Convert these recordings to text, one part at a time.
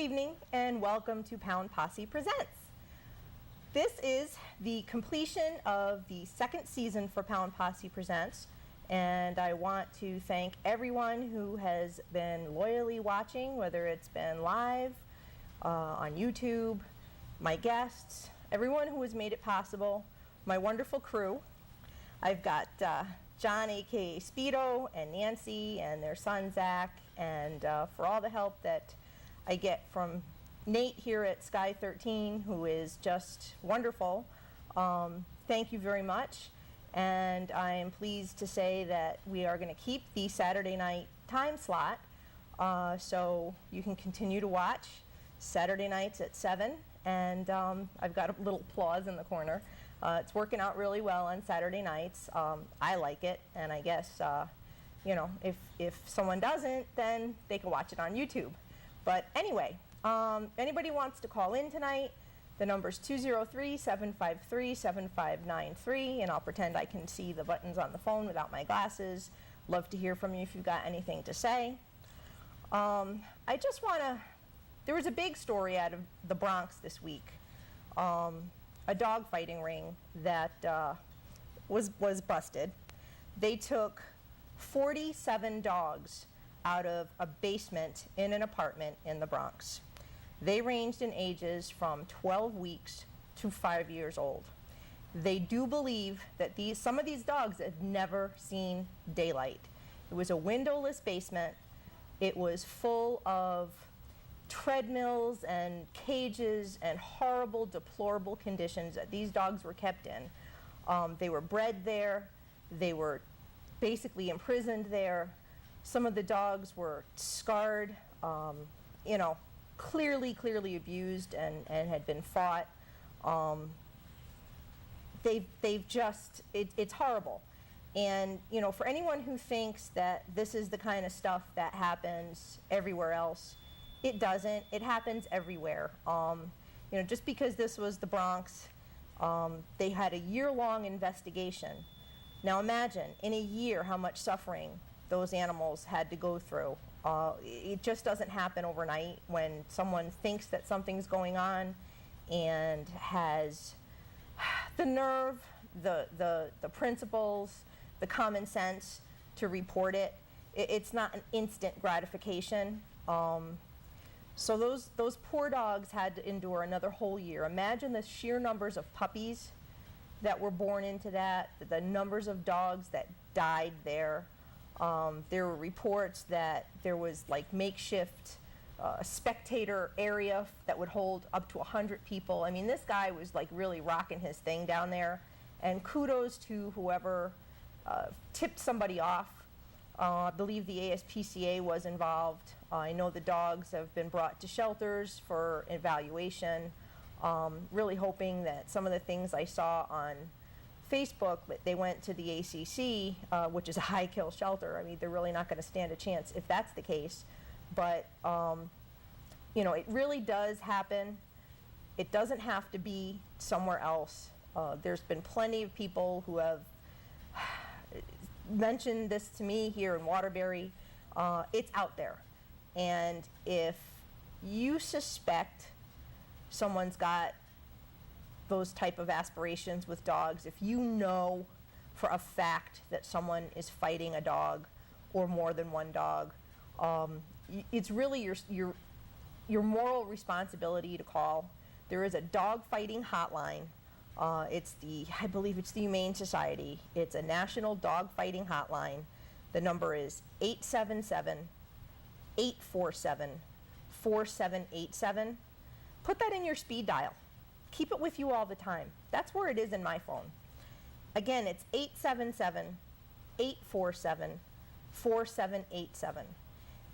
evening and welcome to Pound Posse Presents. This is the completion of the second season for Pound Posse Presents, and I want to thank everyone who has been loyally watching, whether it's been live, on YouTube, my guests, everyone who has made it possible, my wonderful crew. I've got John, aka Speedo, and Nancy, and their son Zach, and for all the help that I get from Nate here at Sky 13, who is just wonderful. Thank you very much, and I am pleased to say that we are going to keep the Saturday night time slot, so you can continue to watch Saturday nights at 7, and I've got a little applause in the corner. It's working out really well on Saturday nights. I like it, and I guess, you know, if someone doesn't, then they can watch it on YouTube. But anyway, anybody wants to call in tonight, the number's 203-753-7593, and I'll pretend I can see the buttons on the phone without my glasses. Love to hear from you if you've got anything to say. I just want to, there was a big story out of the Bronx this week. A dog fighting ring that was busted. They took 47 dogs out of a basement in an apartment in the Bronx. They ranged in ages from 12 weeks to 5 years old. They do believe that some of these dogs had never seen daylight. It was a windowless basement. It was full of treadmills and cages and horrible, deplorable conditions that these dogs were kept in. They were bred there. They were basically imprisoned there. Some of the dogs were scarred, you know, clearly abused and had been fought. They've just, it's horrible. And, you know, for anyone who thinks that this is the kind of stuff that happens everywhere else, it doesn't. It happens everywhere. You know, just because this was the Bronx, they had a year-long investigation. Now imagine, in a year, how much suffering those animals had to go through. It just doesn't happen overnight when someone thinks that something's going on and has the nerve, the principles, the common sense to report it. It's not an instant gratification. So those poor dogs had to endure another whole year. Imagine the sheer numbers of puppies that were born into that, the numbers of dogs that died there. There were reports that there was like makeshift spectator area that would hold up to 100 people. I mean, this guy was like really rocking his thing down there, and kudos to whoever tipped somebody off. I believe the ASPCA was involved. I know the dogs have been brought to shelters for evaluation. Really hoping that some of the things I saw on Facebook, they went to the ACC, which is a high kill shelter. I mean, they're really not going to stand a chance if that's the case. But, you know, it really does happen. It doesn't have to be somewhere else. There's been plenty of people who have mentioned this to me here in Waterbury. It's out there. And if you suspect someone's got those type of aspirations with dogs, if you know for a fact that someone is fighting a dog or more than one dog, it's really your moral responsibility to call. There is a dog fighting hotline. I believe it's the Humane Society. It's a national dog fighting hotline. The number is 877-847-4787. Put that in your speed dial. Keep it with you all the time. That's where it is in my phone. Again, it's 877-847-4787.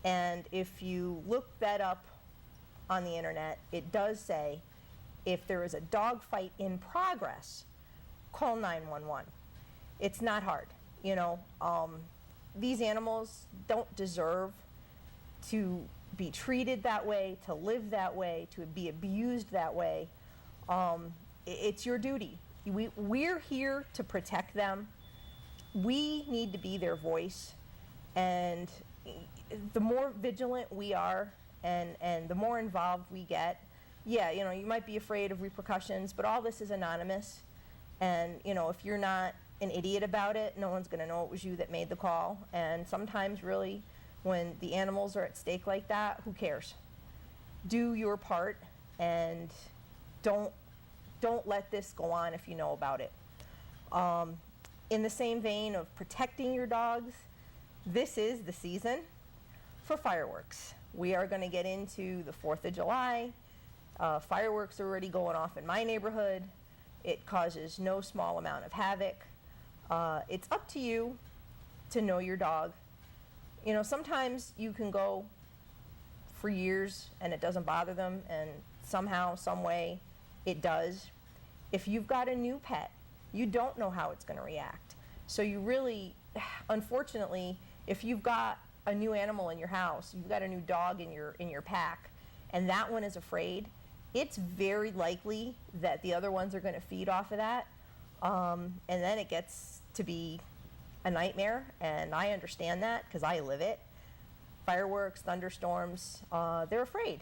And if you look that up on the internet, it does say, if there is a dog fight in progress, call 911. It's not hard. You know, these animals don't deserve to be treated that way, to live that way, to be abused that way. It's your duty. We're here to protect them. We need to be their voice, and the more vigilant we are and the more involved we get, yeah, you know, you might be afraid of repercussions, but all this is anonymous. And, you know, if you're not an idiot about it, no one's going to know it was you that made the call. And sometimes, really, when the animals are at stake like that, who cares? Do your part, and don't let this go on if you know about it. In the same vein of protecting your dogs, this is the season for fireworks. We are going to get into the 4th of July. Fireworks are already going off in my neighborhood. It causes no small amount of havoc. It's up to you to know your dog. You know, sometimes you can go for years and it doesn't bother them, and somehow, some way, it does. If you've got a new pet, you don't know how it's going to react. So you really, unfortunately, if you've got a new animal in your house, you've got a new dog in your pack, and that one is afraid, it's very likely that the other ones are going to feed off of that, and then it gets to be a nightmare, and I understand that because I live it. Fireworks, thunderstorms, they're afraid,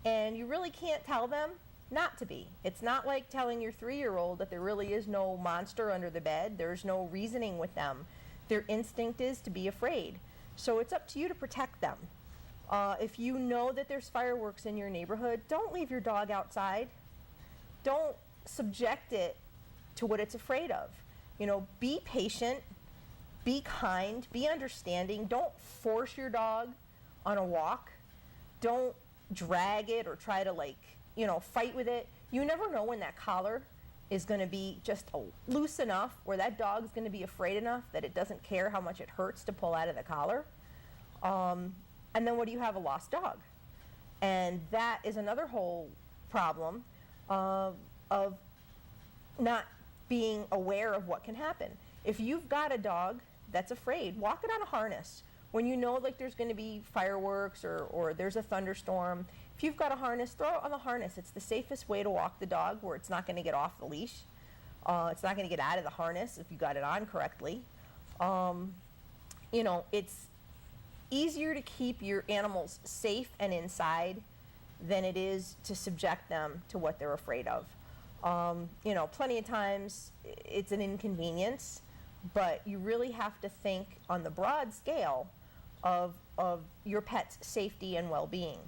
and you really can't tell them not to be. It's not like telling your 3-year-old that there really is no monster under the bed. There's no reasoning with them. Their instinct is to be afraid. So it's up to you to protect them. If you know that there's fireworks in your neighborhood, don't leave your dog outside. Don't subject it to what it's afraid of. You know, be patient, be kind, be understanding. Don't force your dog on a walk. Don't drag it or try to, like, you know, fight with it. You never know when that collar is going to be just loose enough where that dog's going to be afraid enough that it doesn't care how much it hurts to pull out of the collar. And then what do you have? A lost dog. And that is another whole problem of not being aware of what can happen. If you've got a dog that's afraid, walk it on a harness. When you know, like, there's going to be fireworks or there's a thunderstorm, if you've got a harness, throw it on the harness. It's the safest way to walk the dog, where it's not going to get off the leash. It's not going to get out of the harness if you got it on correctly. You know, it's easier to keep your animals safe and inside than it is to subject them to what they're afraid of. You know, plenty of times it's an inconvenience, but you really have to think on the broad scale of your pet's safety and well-being.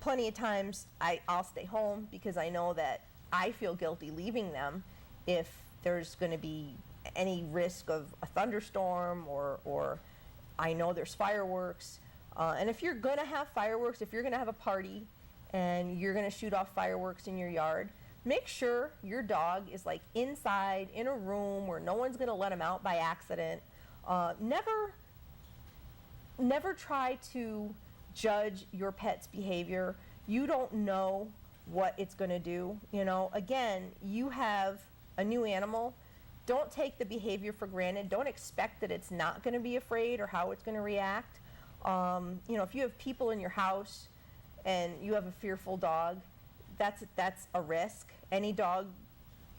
Plenty of times I'll stay home because I know that I feel guilty leaving them if there's going to be any risk of a thunderstorm or I know there's fireworks. And if you're going to have fireworks, if you're going to have a party and you're going to shoot off fireworks in your yard, make sure your dog is, like, inside in a room where no one's going to let him out by accident. Never try to judge your pet's behavior. You don't know what it's going to do. You know, again, you have a new animal. Don't take the behavior for granted. Don't expect that it's not going to be afraid or how it's going to react. You know, if you have people in your house and you have a fearful dog, that's a risk. Any dog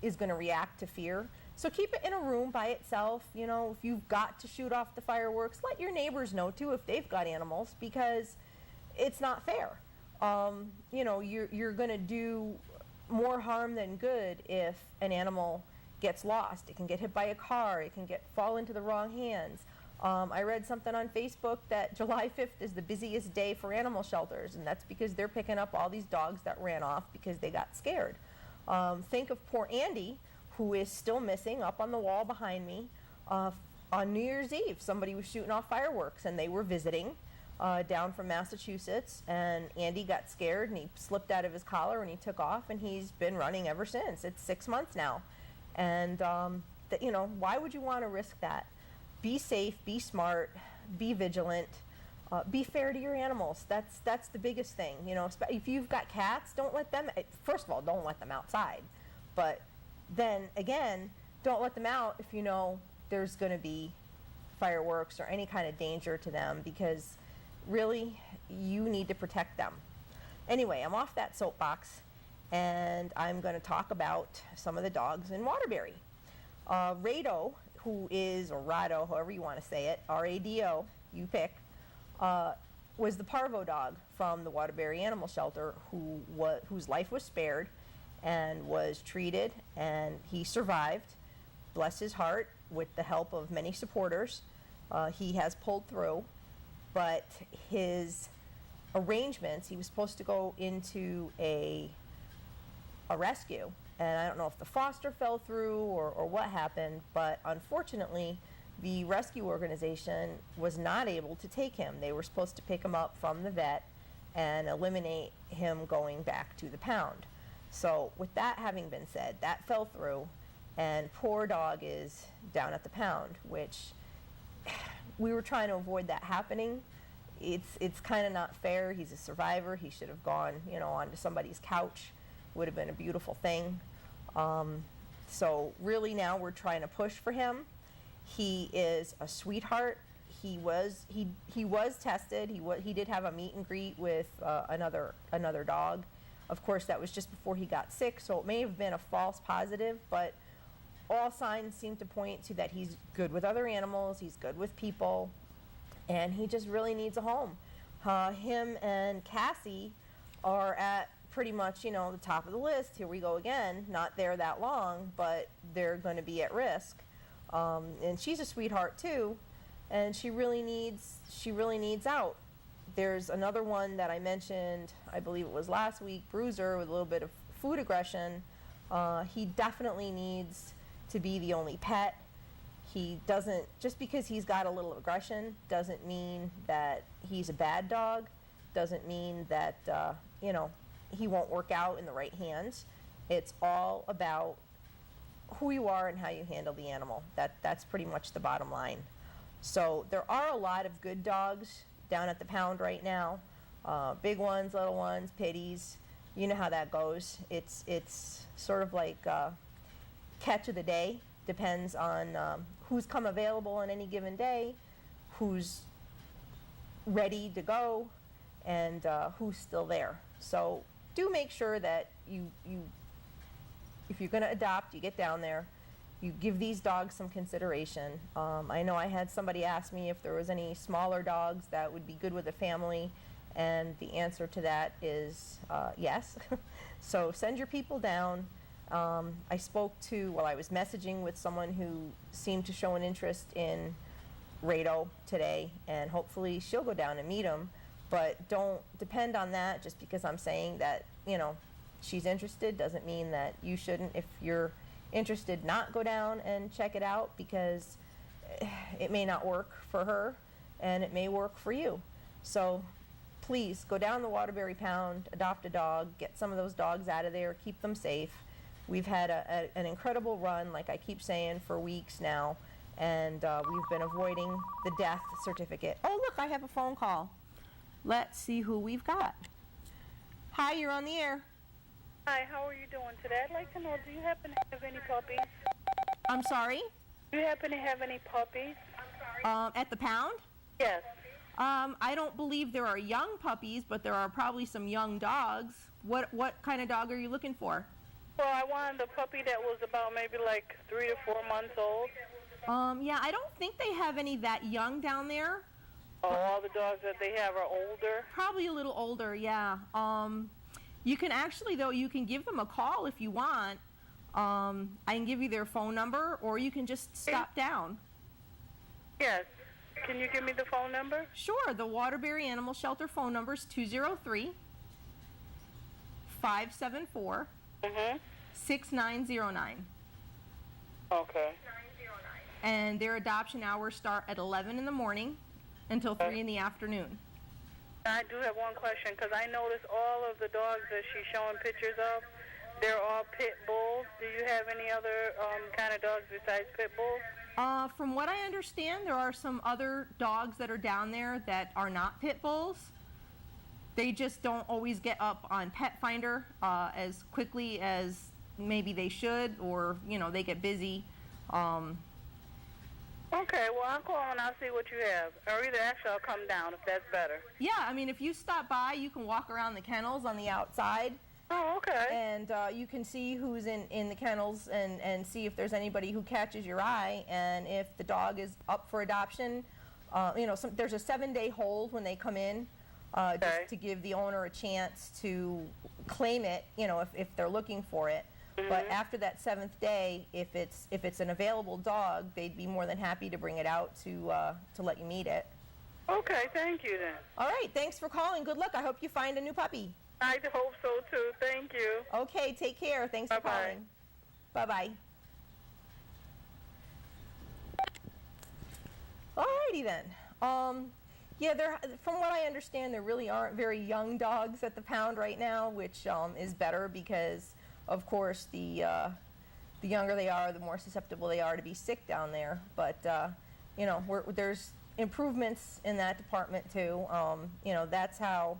is going to react to fear. So keep it in a room by itself. You know, if you've got to shoot off the fireworks, let your neighbors know too if they've got animals, because it's not fair. You know, you're going to do more harm than good if an animal gets lost. It can get hit by a car. It can fall into the wrong hands. I read something on Facebook that July 5th is the busiest day for animal shelters, and that's because they're picking up all these dogs that ran off because they got scared. Think of poor Andy, who is still missing, up on the wall behind me. On New Year's Eve, somebody was shooting off fireworks, and they were visiting down from Massachusetts, and Andy got scared, and he slipped out of his collar, and he took off, and he's been running ever since. It's 6 months now. And, you know, why would you want to risk that? Be safe, be smart, be vigilant, be fair to your animals. That's the biggest thing. You know, if you've got cats, don't let them, first of all, don't let them outside. But then again, don't let them out if you know there's going to be fireworks or any kind of danger to them, because really, you need to protect them. Anyway, I'm off that soapbox, and I'm going to talk about some of the dogs in Waterbury. Rado, who is, or Rado, however you want to say it, R-A-D-O, you pick, was the parvo dog from the Waterbury Animal Shelter whose life was spared and was treated, and he survived, bless his heart, with the help of many supporters. He has pulled through, but his arrangements, he was supposed to go into a rescue, and I don't know if the foster fell through or what happened, but unfortunately the rescue organization was not able to take him. They were supposed to pick him up from the vet and eliminate him going back to the pound. So with that having been said, that fell through, and poor dog is down at the pound, which we were trying to avoid that happening. It's kind of not fair. He's a survivor. He should have gone, you know, onto somebody's couch. Would have been a beautiful thing. So really now we're trying to push for him. He is a sweetheart. He was tested. He did have a meet and greet with another dog. Of course, that was just before he got sick, so it may have been a false positive, but all signs seem to point to that he's good with other animals, he's good with people, and he just really needs a home. Him and Cassie are at pretty much, you know, the top of the list. Here we go again. Not there that long, but they're going to be at risk. And she's a sweetheart too, and she really needs out. There's another one that I mentioned, I believe it was last week, Bruiser, with a little bit of food aggression. He definitely needs to be the only pet. He doesn't, just because he's got a little aggression doesn't mean that he's a bad dog, doesn't mean that you know, he won't work out in the right hands. It's all about who you are and how you handle the animal. That's pretty much the bottom line. So there are a lot of good dogs down at the pound right now. Big ones, little ones, pitties. You know how that goes. It's sort of like catch of the day. Depends on who's come available on any given day, who's ready to go, and who's still there. So do make sure that you if you're going to adopt, you get down there, you give these dogs some consideration. I know I had somebody ask me if there was any smaller dogs that would be good with a family, and the answer to that is yes. So send your people down. I was messaging with someone who seemed to show an interest in Rado today, and hopefully she'll go down and meet him. But don't depend on that just because I'm saying that, you know, she's interested doesn't mean that you shouldn't. If you're interested, not go down and check it out, because it may not work for her and it may work for you. So please go down the Waterbury Pound, adopt a dog, get some of those dogs out of there, keep them safe. We've had an incredible run, like I keep saying, for weeks now, and we've been avoiding the death certificate. Oh, look, I have a phone call. Let's see who we've got. Hi, you're on the air. Hi, how are you doing today? I'd like to know, do you happen to have any puppies? I'm sorry? Do you happen to have any puppies? At the pound? Yes. I don't believe there are young puppies, but there are probably some young dogs. What kind of dog are you looking for? Well, I wanted a puppy that was about maybe like 3 to 4 months old. Yeah, I don't think they have any that young down there. Oh, all the dogs that they have are older? Probably a little older, yeah. You can actually, though, you can give them a call if you want. I can give you their phone number, or you can just stop down. Yes. Can you give me the phone number? Sure. The Waterbury Animal Shelter phone number is 203-574 6909. Okay. And their adoption hours start at 11 in the morning until 3 in the afternoon. I do have one question, because I noticed all of the dogs that she's showing pictures of, they're all pit bulls. Do you have any other kind of dogs besides pit bulls? From what I understand, there are some other dogs that are down there that are not pit bulls. They just don't always get up on Pet Finder as quickly as maybe they should, or, you know, they get busy. Okay, well, I'll call and I'll see what you have. Or either actually I'll come down if that's better. Yeah, I mean, if you stop by, you can walk around the kennels on the outside. Oh, okay. And you can see who's in the kennels and see if there's anybody who catches your eye. And if the dog is up for adoption, you know, there's a 7-day hold when they come in. Okay. just to give the owner a chance to claim it, if they're looking for it. But after that 7th day, if it's an available dog, they'd be more than happy to bring it out to let you meet it. Okay, thank you then. All right, thanks for calling. Good luck. I hope you find a new puppy. I hope so too. Thank you. Okay, take care. Thanks for Bye-bye. calling. Bye-bye. Alrighty then. Yeah, from what I understand, there really aren't very young dogs at the pound right now, which is better because, of course, the younger they are, the more susceptible they are to be sick down there. But there's improvements in that department too. That's how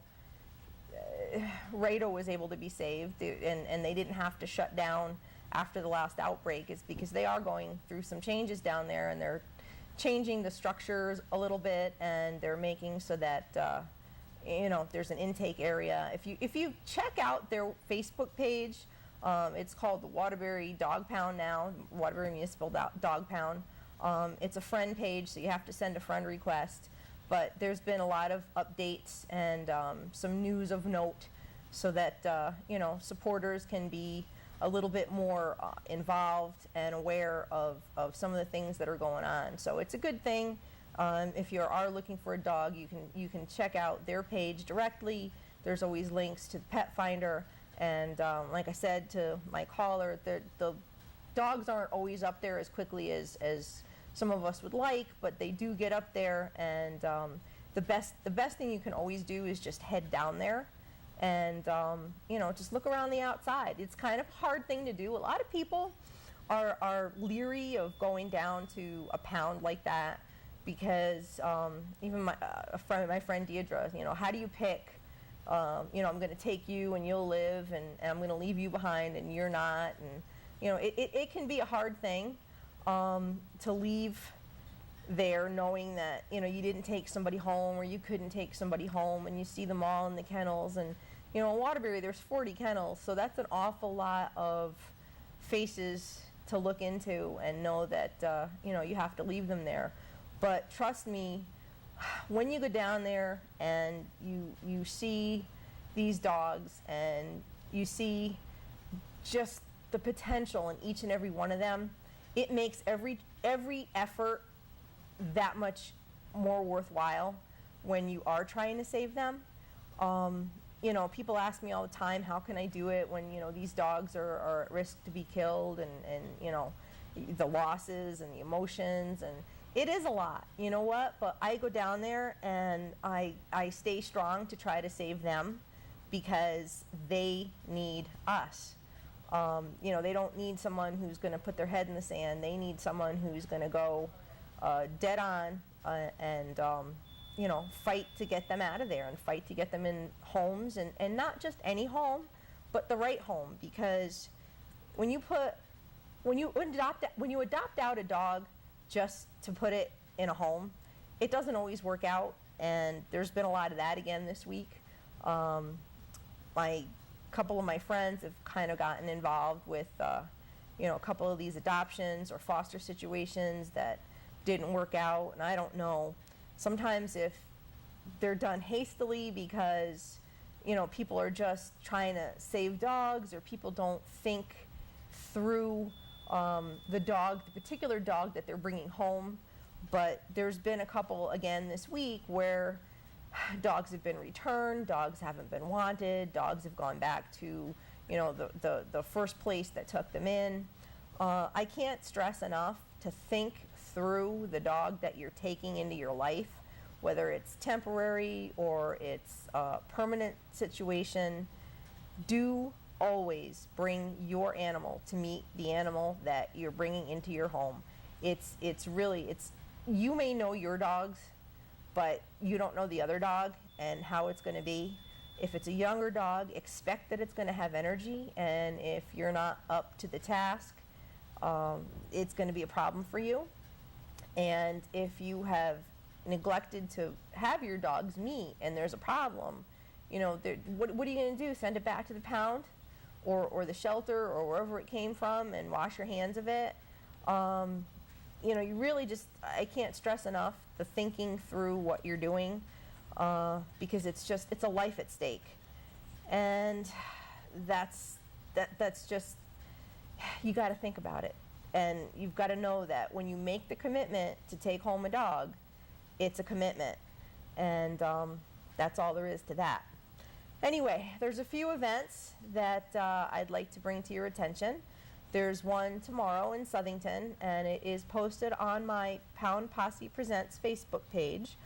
Rado was able to be saved, and they didn't have to shut down after the last outbreak, is because they are going through some changes down there, and they're changing the structures a little bit, and they're making so that there's an intake area. If you check out their Facebook page, it's called the Waterbury Dog Pound now, Waterbury Municipal Dog Pound. It's a friend page, so you have to send a friend request. But there's been a lot of updates and some news of note, so that supporters can be a little bit more involved and aware of some of the things that are going on. So it's a good thing. If you are looking for a dog, you can check out their page directly. There's always links to the Pet Finder, and like I said to my caller, the dogs aren't always up there as quickly as some of us would like, but they do get up there, and the best thing you can always do is just head down there and just look around the outside. It's kind of a hard thing to do. A lot of people are leery of going down to a pound like that because even my friend Deidre, how do you pick? I'm going to take you and you'll live, and I'm going to leave you behind and you're not, and it can be a hard thing to leave there knowing that you didn't take somebody home, or you couldn't take somebody home, and you see them all in the kennels. And in Waterbury there's 40 kennels, so that's an awful lot of faces to look into and know that you have to leave them there. But trust me, when you go down there and you see these dogs and you see just the potential in each and every one of them, it makes every effort that much more worthwhile when you are trying to save them. People ask me all the time, how can I do it when these dogs are at risk to be killed, and the losses and the emotions, and it is a lot, but I go down there and I stay strong to try to save them because they need us. They don't need someone who's going to put their head in the sand. They need someone who's going to go dead on and fight to get them out of there, and fight to get them in homes, and not just any home, but the right home. Because when you adopt out a dog just to put it in a home, it doesn't always work out, and there's been a lot of that again this week. A couple of my friends have kind of gotten involved with a couple of these adoptions or foster situations that didn't work out, and I don't know. Sometimes if they're done hastily because people are just trying to save dogs, or people don't think through the particular dog that they're bringing home. But there's been a couple again this week where dogs have been returned, dogs haven't been wanted, dogs have gone back to the first place that took them in. I can't stress enough to think through the dog that you're taking into your life, whether it's temporary or it's a permanent situation. Do always bring your animal to meet the animal that you're bringing into your home. You may know your dogs, but you don't know the other dog and how it's going to be. If it's a younger dog, expect that it's going to have energy, and if you're not up to the task, it's going to be a problem for you. And if you have neglected to have your dogs meet and there's a problem, what are you going to do? Send it back to the pound or the shelter or wherever it came from and wash your hands of it? You really just, I can't stress enough the thinking through what you're doing. because it's a life at stake. And that's just, you got to think about it. And you've got to know that when you make the commitment to take home a dog, it's a commitment. And that's all there is to that. Anyway, there's a few events that I'd like to bring to your attention. There's one tomorrow in Southington, and it is posted on my Pound Posse Presents Facebook page.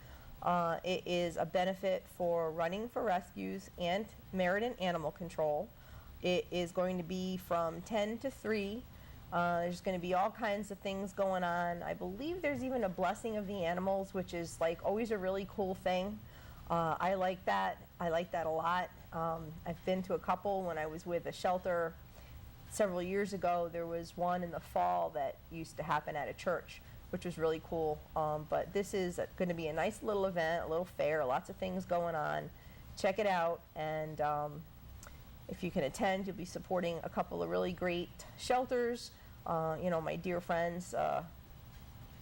It is a benefit for Running for Rescues and Meriden Animal Control. It is going to be from 10 to 3. There's going to be all kinds of things going on. I believe there's even a blessing of the animals, which is like always a really cool thing. I like that. I like that a lot. I've been to a couple when I was with a shelter several years ago. There was one in the fall that used to happen at a church, which was really cool. But this is going to be a nice little event, a little fair, lots of things going on. Check it out, and if you can attend, you'll be supporting a couple of really great shelters. My dear friends,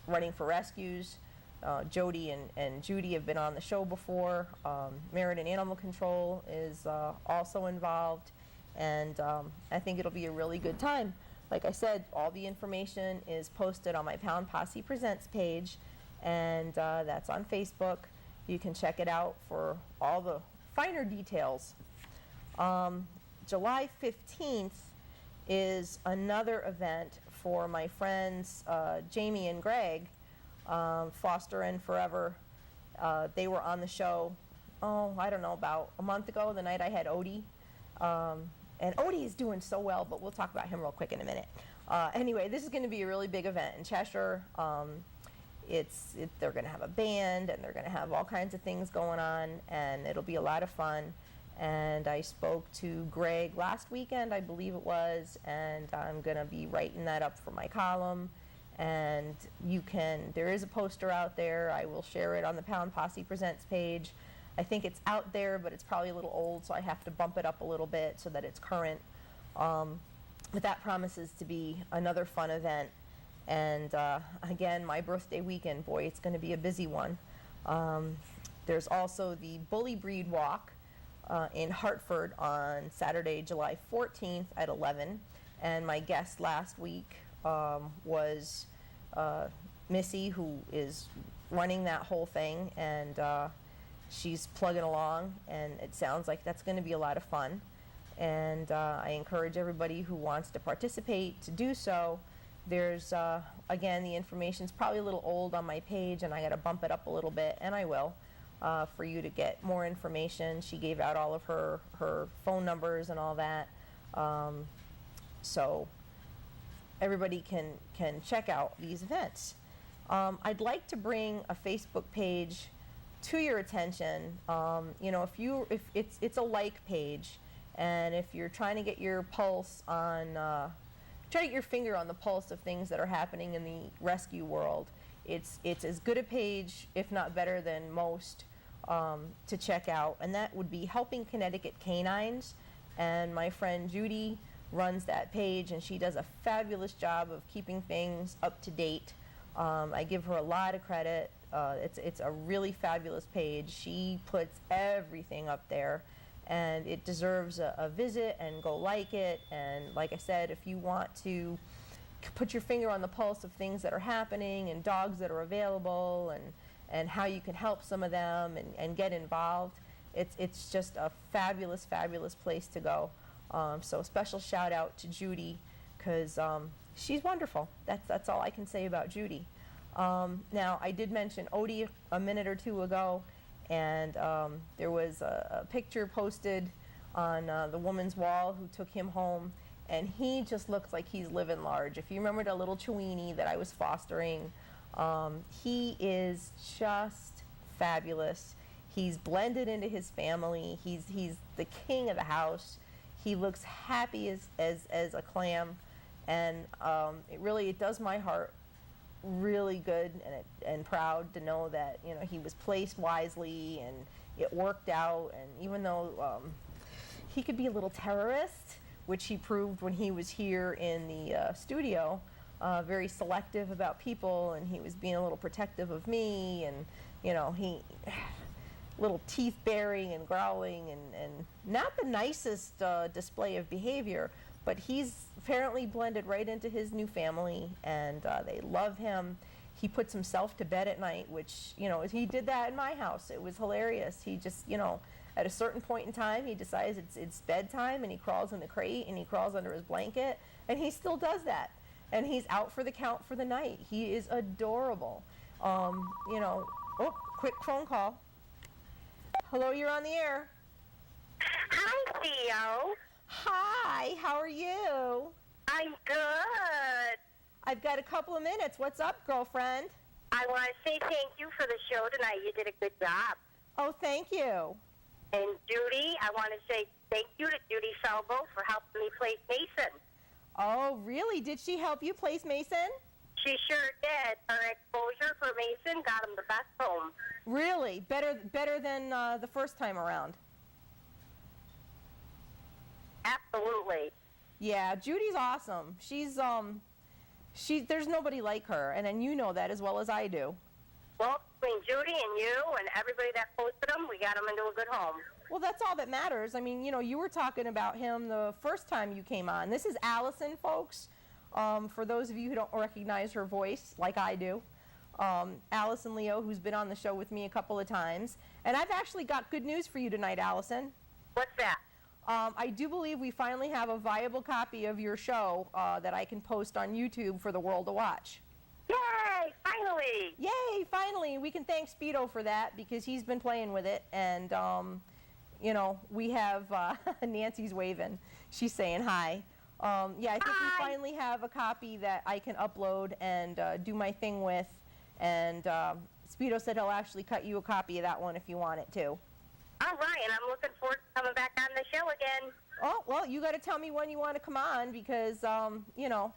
Running for Rescues, Jody and Judy have been on the show before. Meriden Animal Control is also involved, and I think it'll be a really good time. Like I said, all the information is posted on my Pound Posse Presents page, and that's on Facebook. You can check it out for all the finer details. July 15th is another event for my friends Jamie and Greg, Foster and Forever. They were on the show, I don't know, about a month ago, the night I had Odie. And Odie is doing so well, but we'll talk about him real quick in a minute. Anyway, this is going to be a really big event in Cheshire. They're going to have a band, and they're going to have all kinds of things going on, and it'll be a lot of fun. And I spoke to Greg last weekend, I believe it was, and I'm going to be writing that up for my column. And there is a poster out there. I will share it on the Pound Posse Presents page. I think it's out there, but it's probably a little old, so I have to bump it up a little bit so that it's current. But that promises to be another fun event. And again, my birthday weekend, boy, it's going to be a busy one. There's also the Bully Breed Walk in Hartford on Saturday, July 14th at 11. And my guest last week was Missy, who is running that whole thing, and she's plugging along, and it sounds like that's going to be a lot of fun. And I encourage everybody who wants to participate to do so. There's, again, the information's probably a little old on my page, and I got to bump it up a little bit, and I will, for you to get more information. She gave out all of her phone numbers and all that. So everybody can check out these events. I'd like to bring a Facebook page to your attention. If it's a like page, and if you're trying to get your pulse on, try to get your finger on the pulse of things that are happening in the rescue world, it's as good a page, if not better than most, to check out, and that would be Helping Connecticut Canines. And my friend Judy runs that page, and she does a fabulous job of keeping things up to date. I give her a lot of credit. It's a really fabulous page. She puts everything up there, and it deserves a visit, and go like it. And like I said, if you want to put your finger on the pulse of things that are happening and dogs that are available, and how you can help some of them and get involved, it's just a fabulous, fabulous place to go. So a special shout out to Judy, because she's wonderful. That's all I can say about Judy. Now, I did mention Odie a minute or two ago, and there was a picture posted on the woman's wall who took him home, and he just looks like he's living large. If you remember the little Chiweenie that I was fostering, he is just fabulous. He's blended into his family. He's the king of the house. He looks happy as a clam, and it does my heart really good and proud to know that he was placed wisely and it worked out. And even though he could be a little terrorist, which he proved when he was here in the studio, very selective about people, and he was being a little protective of me, and little teeth baring and growling, and not the nicest display of behavior, but he's apparently blended right into his new family, and they love him. He puts himself to bed at night, which, you know, he did that in my house. It was hilarious. He just, you know, at a certain point in time, he decides it's bedtime, and he crawls in the crate, and he crawls under his blanket, and he still does that. And he's out for the count for the night. He is adorable. You know, oh, quick phone call. Hello, you're on the air. Hi, Theo. Hi, how are you? I'm good. I've got a couple of minutes. What's up, girlfriend? I want to say thank you for the show tonight. You did a good job. Oh, thank you. And Judy, I want to say thank you to Judy Salvo for helping me place Mason. Oh, really? Did she help you place Mason? She sure did. Her exposure for Mason got him the best home. Really? Better than the first time around? Absolutely. Yeah, Judy's awesome. There's nobody like her, and then you know that as well as I do. Well, between Judy and you and everybody that posted him, we got him into a good home. Well, that's all that matters. I mean, you know, you were talking about him the first time you came on. This is Allison, folks. For those of you who don't recognize her voice, like I do. Allison Leo, who's been on the show with me a couple of times. And I've actually got good news for you tonight, Allison. What's that? I do believe we finally have a viable copy of your show that I can post on YouTube for the world to watch. Yay! Finally! Yay! Finally! We can thank Speedo for that because he's been playing with it. And, you know, we have Nancy's waving. She's saying hi. Yeah, I think we finally have a copy that I can upload and do my thing with. And Speedo said he'll actually cut you a copy of that one if you want it too. All right, and I'm looking forward to coming back on the show again. Oh, well, you got to tell me when you want to come on because, you know,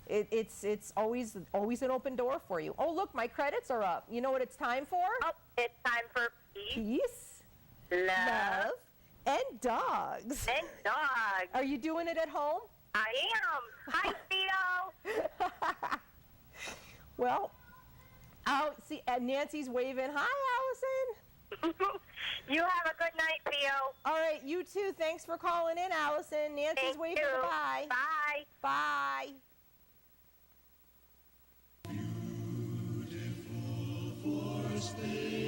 it's always an open door for you. Oh, look, my credits are up. You know what it's time for? Oh, it's time for Peace, love, and dogs. and dogs. Are you doing it at home? I am. Hi, Theo. Well, see, Nancy's waving. Hi, Allison. You have a good night, Theo. All right, you too. Thanks for calling in, Allison. Nancy's Thank waving you. goodbye. Bye. Bye. Beautiful forest thing.